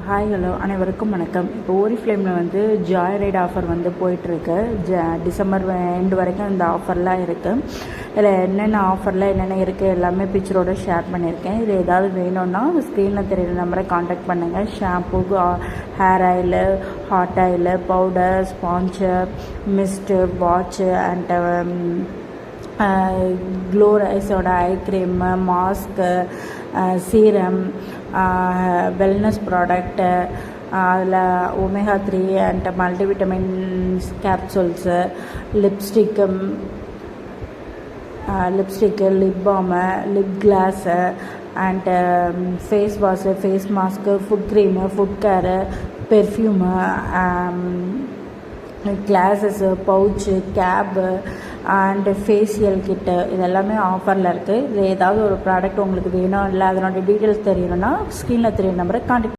Hi hello அனைவருக்கும் வணக்கம். இப்போ ஓரிஃப்ளேமில் வந்து ஜாய் ரைட் ஆஃபர் வந்து போயிட்டுருக்கு. டிசம்பர் எண்டு வரைக்கும் இந்த ஆஃபர்லாம் இருக்குது. இதில் என்னென்ன ஆஃபரில் என்னென்ன இருக்குது எல்லாமே பிக்சரோடு ஷேர் பண்ணியிருக்கேன். இதில் ஏதாவது வேணும்னா ஸ்க்ரீனில் தெரியுற நம்பரை காண்டாக்ட் பண்ணுங்கள். Shampoo, hair oil, hot oil, powder, sponge, mist, watch and glow ரைஸோட eye cream, mask, serum, wellness product, அதில் omega 3 and multivitamins capsules, lipstick, lip balm, lip gloss and face wash, face mask, foot cream, foot care, perfume, glasses, pouch, cap and facial kit இதெல்லாமே ஆஃபரில் இருக்குது. இது ஏதாவது ஒரு product உங்களுக்கு வேணும் இல்லை அதனோட டீட்டெயில்ஸ் தெரியணும்னா ஸ்க்ரீனில் தெரியுற நம்பரை காண்டாக்ட்